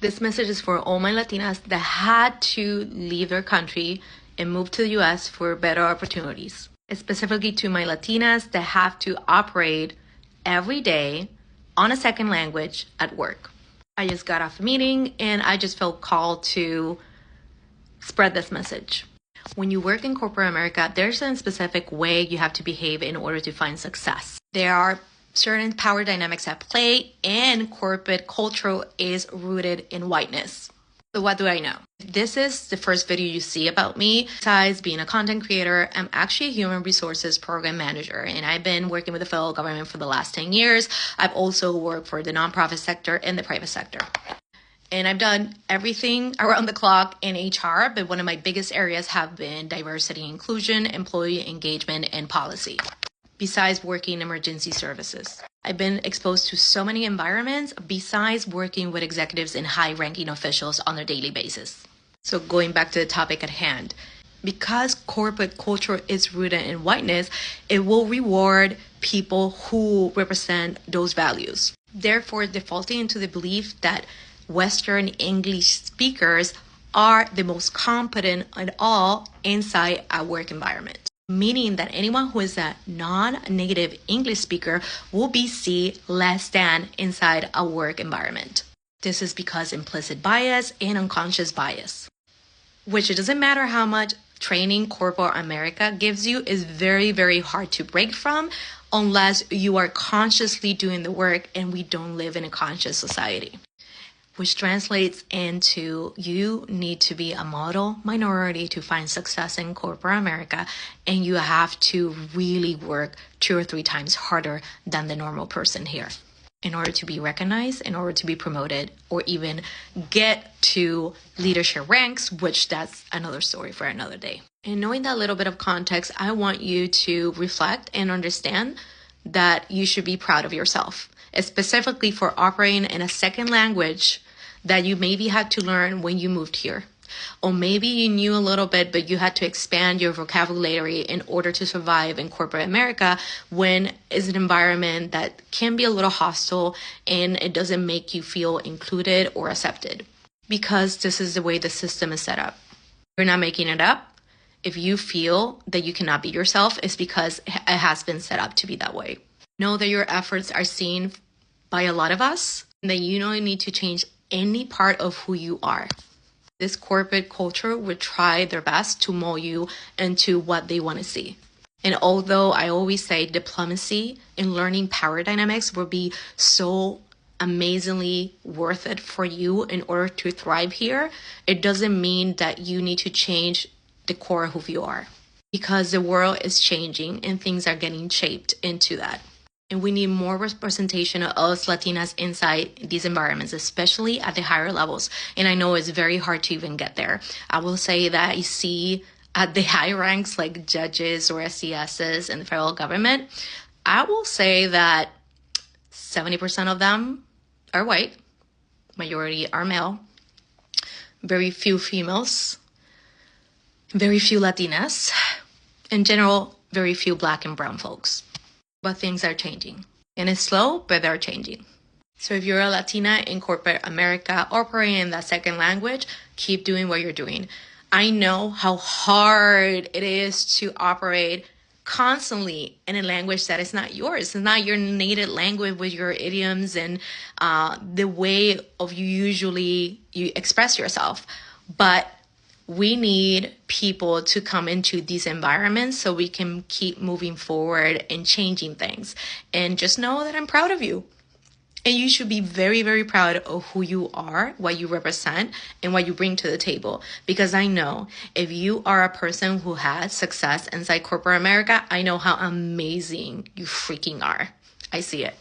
This message is for all my Latinas that had to leave their country and move to the US for better opportunities. Specifically to my Latinas that have to operate every day on a second language at work. I just got off a meeting and I just felt called to spread this message. When you work in corporate America, there's a specific way you have to behave in order to find success. There are certain power dynamics at play, and corporate culture is rooted in whiteness. So what do I know? This is the first video you see about me. Besides being a content creator, I'm actually a human resources program manager, and I've been working with the federal government for the last 10 years. I've also worked for the nonprofit sector and the private sector. And I've done everything around the clock in HR, but one of my biggest areas have been diversity and inclusion, employee engagement, and policy. Besides working in emergency services, I've been exposed to so many environments besides working with executives and high-ranking officials on a daily basis. So going back to the topic at hand, because corporate culture is rooted in whiteness, it will reward people who represent those values. Therefore, defaulting into the belief that Western English speakers are the most competent at all inside a work environment. Meaning that anyone who is a non-native English speaker will be seen less than inside a work environment. This is because implicit bias and unconscious bias, which it doesn't matter how much training corporate America gives you, is very, very hard to break from unless you are consciously doing the work, and we don't live in a conscious society. Which translates into you need to be a model minority to find success in corporate America, and you have to really work 2 or 3 times harder than the normal person here in order to be recognized, in order to be promoted, or even get to leadership ranks, which that's another story for another day. And knowing that little bit of context, I want you to reflect and understand that you should be proud of yourself, specifically for operating in a second language that you maybe had to learn when you moved here. Or maybe you knew a little bit, but you had to expand your vocabulary in order to survive in corporate America when it's an environment that can be a little hostile and it doesn't make you feel included or accepted. Because this is the way the system is set up. You're not making it up. If you feel that you cannot be yourself, it's because it has been set up to be that way. Know that your efforts are seen by a lot of us, and that you don't need to change any part of who you are. This corporate culture would try their best to mold you into what they want to see. And although I always say diplomacy and learning power dynamics will be so amazingly worth it for you in order to thrive here, it doesn't mean that you need to change the core of who you are. Because the world is changing and things are getting shaped into that. And we need more representation of us Latinas inside these environments, especially at the higher levels. And I know it's very hard to even get there. I will say that I see at the high ranks like judges or SCSs in the federal government, I will say that 70% of them are white, majority are male, very few females, very few Latinas, in general, very few Black and brown folks. But things are changing. And it's slow, but they're changing. So if you're a Latina in corporate America operating in that second language, keep doing what you're doing. I know how hard it is to operate constantly in a language that is not yours. It's not your native language with your idioms and the way of you express yourself. But we need people to come into these environments so we can keep moving forward and changing things. And just know that I'm proud of you. And you should be very, very proud of who you are, what you represent, and what you bring to the table. Because I know if you are a person who has success inside corporate America, I know how amazing you freaking are. I see it.